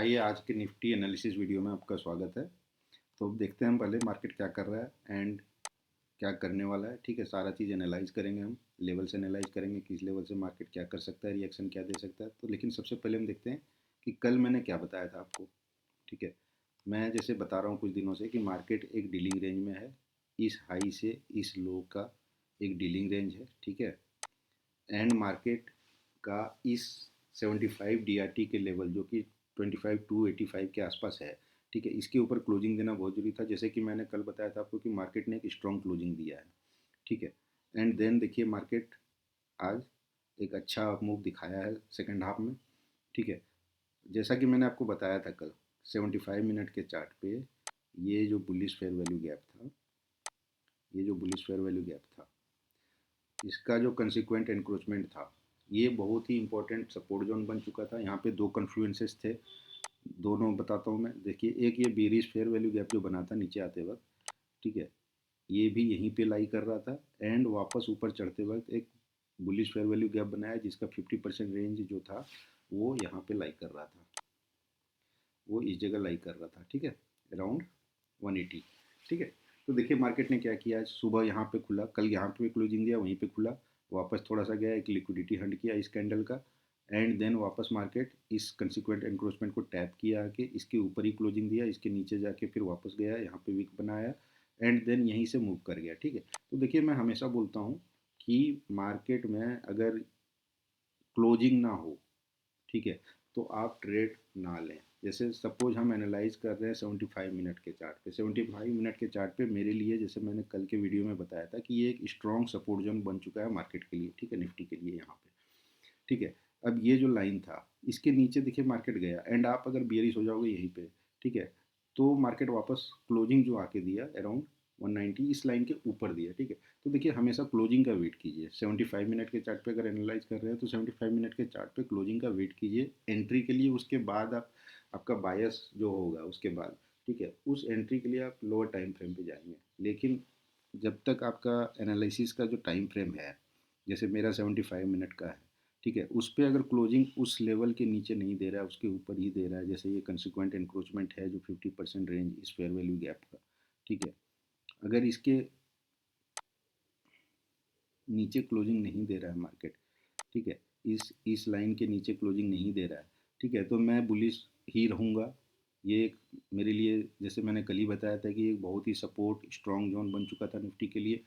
आइए आज के निफ्टी एनालिसिस वीडियो में आपका स्वागत है। तो अब देखते हैं हम पहले मार्केट क्या कर रहा है एंड क्या करने वाला है। ठीक है, सारा चीज़ एनालाइज करेंगे, हम लेवल से एनालाइज करेंगे किस लेवल से मार्केट क्या कर सकता है, रिएक्शन क्या दे सकता है। तो लेकिन सबसे पहले हम देखते हैं कि कल मैंने क्या बताया था आपको। ठीक है, मैं जैसे बता रहा हूँ कुछ दिनों से कि मार्केट एक डीलिंग रेंज में है, इस हाई से इस लो का एक डीलिंग रेंज है। ठीक है, एंड मार्केट का इस 75 डीआरटी के लेवल जो कि 25 to 85 के आसपास है। ठीक है, इसके ऊपर क्लोजिंग देना बहुत जरूरी था, जैसे कि मैंने कल बताया था आपको कि मार्केट ने एक स्ट्रॉन्ग क्लोजिंग दिया है। ठीक है, एंड देन देखिए मार्केट आज एक अच्छा मूव दिखाया है सेकेंड हाफ में। ठीक है, जैसा कि मैंने आपको बताया था कल 75 मिनट के चार्ट पे ये जो बुलिश फेयर वैल्यू गैप था, ये जो बुलिश फेयर वैल्यू गैप था, इसका जो कंसिक्वेंट एनक्रोचमेंट था, ये बहुत ही इंपॉर्टेंट सपोर्ट जोन बन चुका था। यहाँ पे दो कन्फ्लुएंसेस थे, दोनों बताता हूँ मैं। देखिए, एक ये बेरिश फेयर वैल्यू गैप जो बना था नीचे आते वक्त, ठीक है, ये भी यहीं पे लाई कर रहा था एंड वापस ऊपर चढ़ते वक्त एक बुलिश फेयर वैल्यू गैप बनाया जिसका 50% रेंज जो था वो यहाँ पे लाई कर रहा था, वो इस जगह लाई कर रहा था। ठीक है, अराउंड 180। ठीक है, तो देखिए मार्केट ने क्या किया, आज सुबह यहाँ पे खुला, कल यहाँ पे क्लोजिंग दिया, वहीं पे खुला, वापस थोड़ा सा गया, एक लिक्विडिटी हंट किया इस कैंडल का, एंड देन वापस मार्केट इस कंसिक्वेंट एनक्रोचमेंट को टैप किया आके इसके ऊपर ही क्लोजिंग दिया, इसके नीचे जाके फिर वापस गया, यहाँ पे वीक बनाया एंड देन यहीं से मूव कर गया। ठीक है, तो देखिए मैं हमेशा बोलता हूँ कि मार्केट में अगर क्लोजिंग ना हो, ठीक है, तो आप ट्रेड ना लें। जैसे सपोज हम एनालाइज कर रहे हैं 75 मिनट के चार्ट पे, 75 मिनट के चार्ट पे मेरे लिए, जैसे मैंने कल के वीडियो में बताया था कि ये एक स्ट्रॉन्ग सपोर्ट जोन बन चुका है मार्केट के लिए। ठीक है, निफ्टी के लिए यहाँ पे। ठीक है, अब ये जो लाइन था इसके नीचे देखिए मार्केट गया एंड आप अगर बियरिश हो जाओगे यहीं पे, ठीक है, तो मार्केट वापस क्लोजिंग जो आके दिया अराउंड 190 इस लाइन के ऊपर दिया। ठीक है, तो देखिए हमेशा क्लोजिंग का वेट कीजिए। 75 मिनट के चार्ट पे अगर एनालाइज कर रहे हैं तो 75 मिनट के चार्ट पे क्लोजिंग का वेट कीजिए एंट्री के लिए, उसके बाद आप आपका बायस जो होगा उसके बाद, ठीक है, उस एंट्री के लिए आप लोअर टाइम फ्रेम पे जाएंगे। लेकिन जब तक आपका एनालिसिस का जो टाइम फ्रेम है, जैसे मेरा 75 मिनट का है, ठीक है, उस पर अगर क्लोजिंग उस लेवल के नीचे नहीं दे रहा है, उसके ऊपर ही दे रहा है, जैसे ये कंसिक्वेंट इंक्रोचमेंट है जो 50% रेंज इस फेयर वैल्यू गैप का, ठीक है, अगर इसके नीचे क्लोजिंग नहीं दे रहा है मार्केट, ठीक है, इस लाइन के नीचे क्लोजिंग नहीं दे रहा है, ठीक है, तो मैं बुलिश ही रहूँगा। ये एक मेरे लिए, जैसे मैंने कल ही बताया था कि एक बहुत ही सपोर्ट स्ट्रॉन्ग जोन बन चुका था निफ्टी के लिए।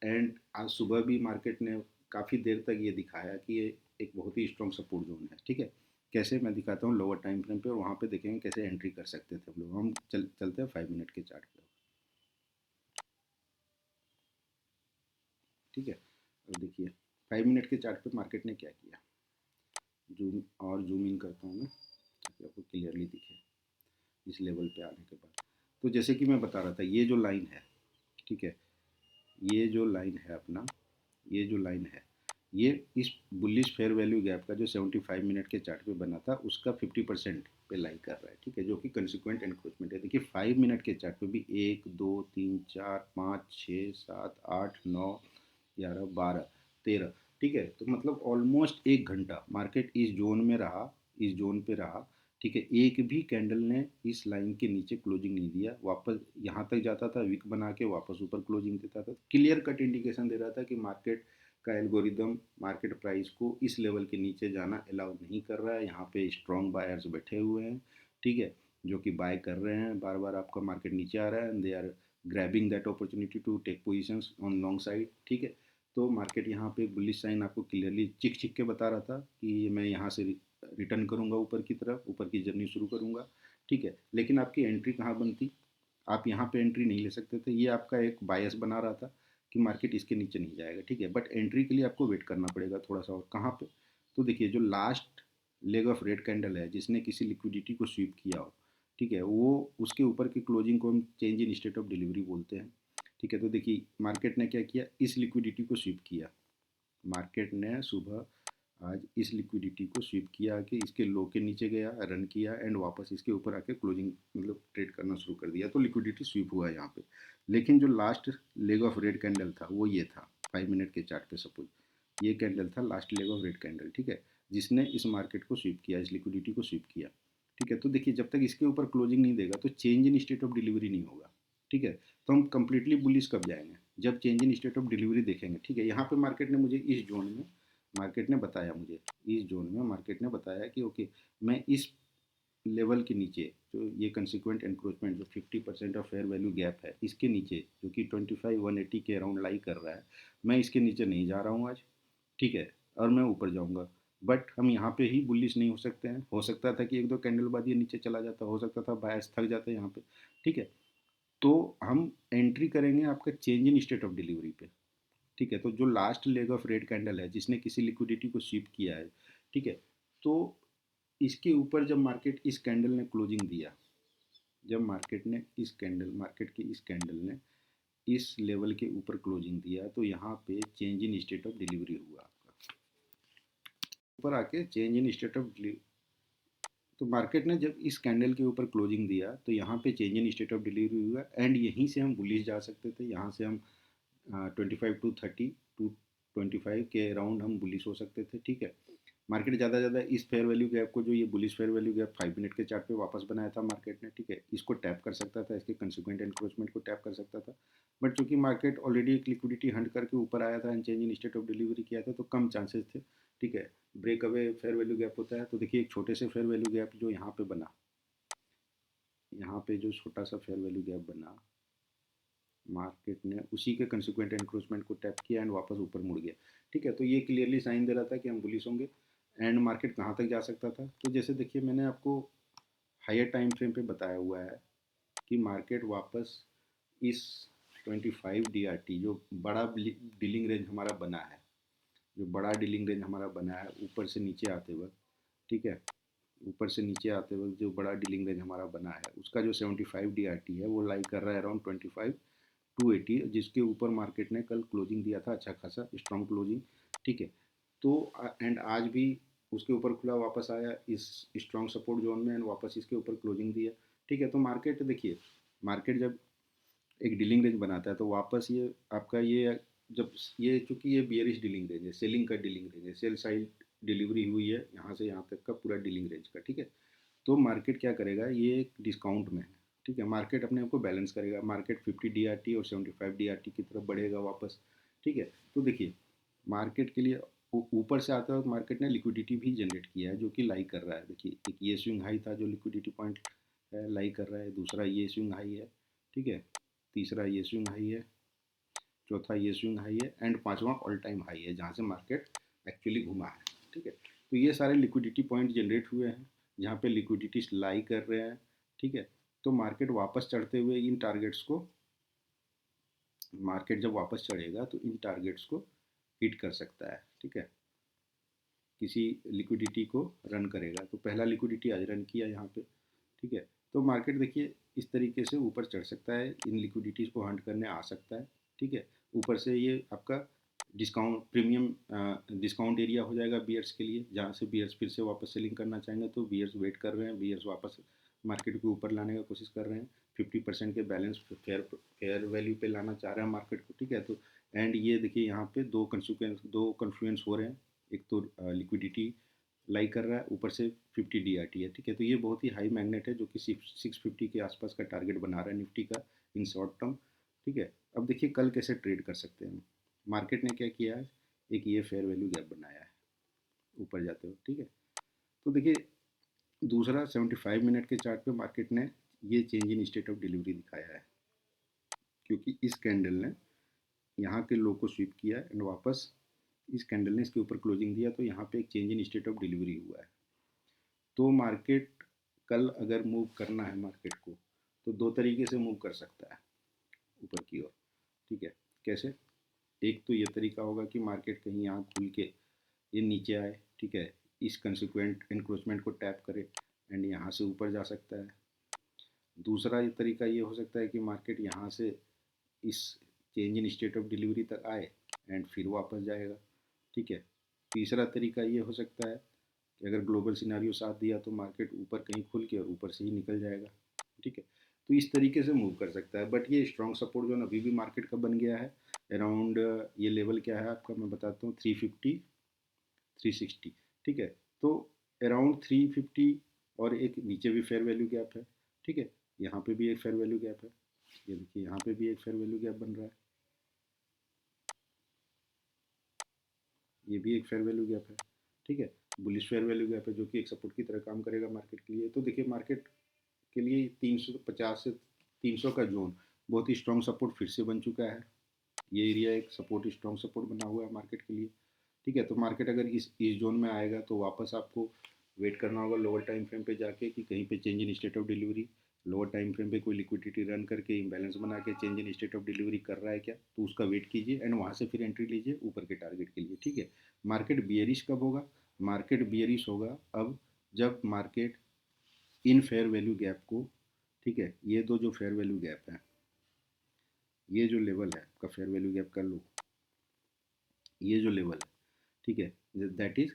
एंड आज सुबह भी मार्केट ने काफ़ी देर तक ये दिखाया कि ये एक बहुत ही स्ट्रॉन्ग सपोर्ट जोन है। ठीक है, कैसे मैं दिखाता हूँ लोअर टाइम फ्रेम पे, और वहाँ पे देखेंगे कैसे एंट्री कर सकते थे हम लोग। हम चलते हैं 5 मिनट के चार्ट पे। ठीक है, अब देखिए 5 मिनट के चार्ट पे मार्केट ने क्या किया, जूम इन करता हूँ मैं ताकि आपको क्लियरली दिखे इस लेवल पे आने के बाद। तो जैसे कि मैं बता रहा था, ये जो लाइन है, ठीक है, ये जो लाइन है अपना, ये जो लाइन है, ये इस बुलिश फेयर वैल्यू गैप का जो 75 मिनट के चार्ट पे बना था उसका 50% पे लाई कर रहा है। ठीक है, जो कि कंसिक्वेंट एनक्रोचमेंट है। देखिए 5 मिनट के चार्ट पे भी 1 2 3 4 5 6 7 8 9 11 12 13, ठीक है, तो मतलब ऑलमोस्ट 1 घंटा मार्केट इस जोन में रहा, इस जोन पे रहा। ठीक है, एक भी कैंडल ने इस लाइन के नीचे क्लोजिंग नहीं दिया, वापस यहाँ तक जाता था, विक बना के वापस ऊपर क्लोजिंग देता था। क्लियर कट इंडिकेशन दे रहा था कि मार्केट का एल्गोरिदम मार्केट प्राइस को इस लेवल के नीचे जाना अलाउ नहीं कर रहा है। यहाँ पे स्ट्रॉन्ग बायर्स बैठे हुए हैं, ठीक है, जो कि बाय कर रहे हैं। बार बार आपका मार्केट नीचे आ रहा है and they are grabbing that opportunity to take positions on long side. ठीक है, तो मार्केट यहाँ पे बुलिश साइन आपको क्लियरली चिक चिक के बता रहा था कि मैं यहाँ से रिटर्न करूँगा ऊपर की तरफ, ऊपर की जर्नी शुरू करूँगा। ठीक है, लेकिन आपकी एंट्री कहाँ बनती, आप यहाँ पे एंट्री नहीं ले सकते थे। ये आपका एक बायस बना रहा था कि मार्केट इसके नीचे नहीं जाएगा। ठीक है, बट एंट्री के लिए आपको वेट करना पड़ेगा थोड़ा सा। और कहाँ पे, तो देखिए जो last leg of red candle है जिसने किसी लिक्विडिटी को स्वीप किया हो, ठीक है, वो उसके ऊपर की क्लोजिंग को हम change in state of delivery बोलते हैं। ठीक है, तो देखिए मार्केट ने क्या किया, इस लिक्विडिटी को स्वीप किया, मार्केट ने सुबह आज इस लिक्विडिटी को स्वीप किया कि इसके लो के नीचे गया, रन किया एंड वापस इसके ऊपर आके क्लोजिंग मतलब ट्रेड करना शुरू कर दिया, तो लिक्विडिटी स्वीप हुआ यहाँ पे। लेकिन जो last leg of red candle था वो ये था 5 मिनट के चार्ट पे, सपोज ये कैंडल था last leg of red candle, ठीक है, जिसने इस मार्केट को स्वीप किया, इस लिक्विडिटी को स्वीप किया। ठीक है। तो देखिए जब तक इसके ऊपर क्लोजिंग नहीं देगा तो change in state of delivery नहीं होगा, ठीक है। तो हम कंप्लीटली बुलिश कब जाएंगे, जब change in state of delivery देखेंगे, ठीक है। यहाँ पे मार्केट ने मुझे इस जोन में मार्केट ने बताया मुझे इस जोन में मार्केट ने बताया कि ओके मैं इस लेवल के नीचे जो ये कंसिक्वेंट एनक्रोचमेंट जो 50% ऑफ फेयर वैल्यू गैप है इसके नीचे जो कि 25,180 के अराउंड लाई कर रहा है, मैं इसके नीचे नहीं जा रहा हूँ आज, ठीक है। और मैं ऊपर जाऊँगा, बट हम यहाँ पे ही बुलिश नहीं हो सकते हैं। हो सकता था कि एक दो कैंडल बाद ये नीचे चला जाता, हो सकता था बायर्स थक जाते यहाँ पे, ठीक है। तो हम एंट्री करेंगे आपका change in state of delivery पे, ठीक है। तो जो last leg of red candle है जिसने किसी लिक्विडिटी को स्वीप किया है, ठीक है। तो इसके ऊपर जब मार्केट इस कैंडल ने क्लोजिंग दिया, जब मार्केट की इस कैंडल ने इस लेवल के ऊपर क्लोजिंग दिया तो यहाँ पे change in state of delivery हुआ आपका, ऊपर आके change in state of delivery. तो मार्केट ने जब इस कैंडल के ऊपर क्लोजिंग दिया तो यहाँ पे change in state of delivery हुआ एंड यहीं से हम बुलिश जा सकते थे। यहाँ से हम 25 to 30 to 25 के अराउंड हम बुलिश हो सकते थे, ठीक है। मार्केट ज़्यादा ज़्यादा इस फेयर वैल्यू गैप को, जो ये bullish fair value gap 5 minute के चार्ट पे वापस बनाया था मार्केट ने, ठीक है, इसको टैप कर सकता था, इसके कंसिक्वेंट एनक्रोचमेंट को टैप कर सकता था। बट चूंकि मार्केट ऑलरेडी एक लिक्विडिटी हंट करके ऊपर आया था and change in state of delivery किया था तो कम चांसेस थे, ठीक है। Break away fair value gap होता है, तो देखिए एक छोटे से फेयर वैल्यू गैप जो यहाँ पे बना, यहाँ पे जो छोटा सा फेयर वैल्यू गैप बना, मार्केट ने उसी के कंसिक्वेंट एनक्रोचमेंट को टैप किया एंड वापस ऊपर मुड़ गया, ठीक है। तो ये क्लियरली साइन दे रहा था कि हम बुलिश होंगे एंड मार्केट कहाँ तक जा सकता था। तो जैसे देखिए मैंने आपको हायर टाइम फ्रेम पे बताया हुआ है कि मार्केट वापस इस 25 DRT जो बड़ा डीलिंग रेंज हमारा बना है, जो बड़ा डीलिंग रेंज हमारा बना है ऊपर से नीचे आते वक्त, ठीक है, ऊपर से नीचे आते वक्त जो बड़ा डीलिंग रेंज हमारा बना है उसका जो 75 DRT है वो लाई कर रहा है अराउंड 25,280, जिसके ऊपर मार्केट ने कल क्लोजिंग दिया था, अच्छा खासा स्ट्रॉन्ग क्लोजिंग, ठीक है। तो एंड आज भी उसके ऊपर खुला वापस आया इस स्ट्रॉन्ग सपोर्ट जोन में एंड वापस इसके ऊपर क्लोजिंग दिया, ठीक है। तो मार्केट देखिए, मार्केट जब एक डीलिंग रेंज बनाता है तो वापस ये आपका ये जब ये चूंकि ये बियरिश डीलिंग रेंज है, सेलिंग का डीलिंग रेंज है, सेल साइड डिलीवरी हुई है यहाँ से यहाँ तक का पूरा डीलिंग रेंज का, ठीक है। तो मार्केट क्या करेगा, ये एक डिस्काउंट में है, ठीक है। मार्केट अपने आप को बैलेंस करेगा, मार्केट 50 DRT और 75 DRT की तरफ बढ़ेगा वापस, ठीक है। तो देखिए मार्केट के लिए ऊपर से आते वक्त मार्केट ने लिक्विडिटी भी जनरेट किया है जो कि लाई कर रहा है। देखिए एक ये स्विंग हाई था जो लिक्विडिटी पॉइंट है, लाई कर रहा है, दूसरा ये स्विंग हाई है, ठीक है, तीसरा ये स्विंग हाई है, चौथा ये स्विंग हाई है एंड पांचवा ऑल टाइम हाई है जहाँ से मार्केट एक्चुअली घुमा है, ठीक है। तो ये सारे लिक्विडिटी पॉइंट जनरेट हुए हैं जहाँ पे लिक्विडिटी लाई कर रहे हैं, ठीक है। तो मार्केट वापस चढ़ते हुए इन टारगेट्स को, मार्केट जब वापस चढ़ेगा तो इन टारगेट्स को हिट कर सकता है, ठीक है, किसी लिक्विडिटी को रन करेगा। तो पहला लिक्विडिटी आज रन किया यहाँ पे, ठीक है। तो मार्केट देखिए इस तरीके से ऊपर चढ़ सकता है, इन लिक्विडिटीज़ को हंट करने आ सकता है, ठीक है। ऊपर से ये आपका डिस्काउंट प्रीमियम डिस्काउंट एरिया हो जाएगा बियर्स के लिए, जहाँ से बियर्स फिर से वापस सेलिंग करना चाहेंगे तो बियर्स वेट कर रहे हैं, बियर्स वापस मार्केट को ऊपर लाने का कोशिश कर रहे हैं, 50% के बैलेंस फेयर वैल्यू पे लाना चाह रहे हैं मार्केट को, ठीक है। तो एंड ये देखिए यहाँ पे दो कन्फ्लुएंस हो रहे हैं, एक तो लिक्विडिटी लाई कर रहा है, ऊपर से 50 DRT है, ठीक है। तो ये बहुत ही हाई मैग्नेट है जो कि 650 के आसपास का टारगेट बना रहा है निफ्टी का इन शॉर्ट टर्म, ठीक है। अब देखिए कल कैसे ट्रेड कर सकते हैं हम। मार्केट ने क्या किया है, एक ये फेयर वैल्यू गैप बनाया है ऊपर जाते हुए, ठीक है। तो देखिए दूसरा 75 मिनट के चार्ट पे मार्केट ने ये change in state of delivery दिखाया है क्योंकि इस कैंडल ने यहाँ के लो को स्वीप किया एंड वापस इस कैंडल ने इसके ऊपर क्लोजिंग दिया तो यहाँ पे एक change in state of delivery हुआ है। तो मार्केट कल अगर मूव करना है मार्केट को तो दो तरीके से मूव कर सकता है ऊपर की ओर, ठीक है। कैसे, एक तो ये तरीका होगा कि मार्केट कहीं यहाँ खुल के ये नीचे आए, ठीक है, इस कंसिक्वेंट इंक्रोचमेंट को टैप करे एंड यहाँ से ऊपर जा सकता है। दूसरा ये तरीका ये हो सकता है कि मार्केट यहाँ से इस change in state of delivery तक आए एंड फिर वापस जाएगा, ठीक है। तीसरा तरीका ये हो सकता है कि अगर ग्लोबल सिनारियो साथ दिया तो मार्केट ऊपर कहीं खुल के और ऊपर से ही निकल जाएगा, ठीक है। तो इस तरीके से मूव कर सकता है, बट ये स्ट्रॉन्ग सपोर्ट जो अभी भी मार्केट का बन गया है अराउंड, ये लेवल क्या है आपका मैं बताता हूँ, 350 360, ठीक है। तो अराउंड 350 और एक नीचे भी फेयर वैल्यू गैप है, ठीक है। यहाँ पे भी एक फेयर वैल्यू गैप है, ये देखिए यहाँ पे भी एक फेयर वैल्यू गैप बन रहा है, ये भी एक फेयर वैल्यू गैप है, ठीक है। बुलिश फेयर वैल्यू गैप है जो कि एक सपोर्ट की तरह काम करेगा मार्केट के लिए। तो देखिए मार्केट के लिए 350 से 300 का जोन बहुत ही स्ट्रॉन्ग सपोर्ट फिर से बन चुका है। ये एरिया एक सपोर्ट स्ट्रॉन्ग सपोर्ट बना हुआ है मार्केट के लिए, ठीक है। तो मार्केट अगर इस जोन में आएगा तो वापस आपको वेट करना होगा लोअर टाइम फ्रेम पे जाके कि कहीं पे change in state of delivery, lower time frame पे कोई लिक्विडिटी रन करके इम्बैलेंस बना के change in state of delivery कर रहा है क्या, तो उसका वेट कीजिए एंड वहाँ से फिर एंट्री लीजिए ऊपर के टारगेट के लिए, ठीक है। मार्केट बियरिश कब होगा? मार्केट बियरिश होगा अब जब market in fair value gap को, ठीक है, ये दो जो फेयर वैल्यू गैप है, ये जो लेवल है आपका फेयर वैल्यू गैप का लो, ये जो लेवल है, ठीक है, दैट इज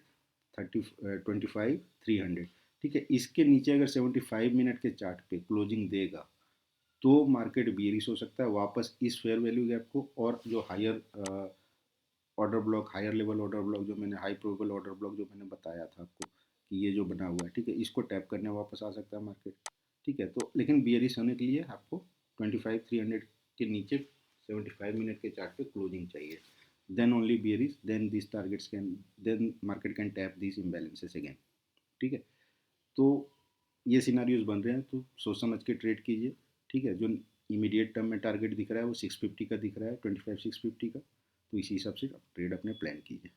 25,300, ठीक है। इसके नीचे अगर 75 मिनट के चार्ट पे क्लोजिंग देगा तो मार्केट बियरिश हो सकता है वापस इस फेयर वैल्यू गैप को, और जो higher order block, higher level order block जो मैंने, हाई प्रोबेबल ऑर्डर ब्लॉक जो मैंने बताया था आपको कि ये जो बना हुआ है, ठीक है, इसको टैप करने वापस आ सकता है मार्केट, ठीक है। तो लेकिन बियरिश होने के लिए आपको 25,300 के नीचे 75 मिनट के चार्ट पे क्लोजिंग चाहिए, then only bearish, then this targets can, then market can tap this imbalances again, ठीक है। तो ये सिनारियोज बन रहे हैं, तो सोच समझ के ट्रेड कीजिए, ठीक है। जो इमीडिएट टर्म में टारगेट दिख रहा है वो 650 का दिख रहा है, 25,650 का, तो इसी हिसाब से आप ट्रेड अपने प्लान कीजिए।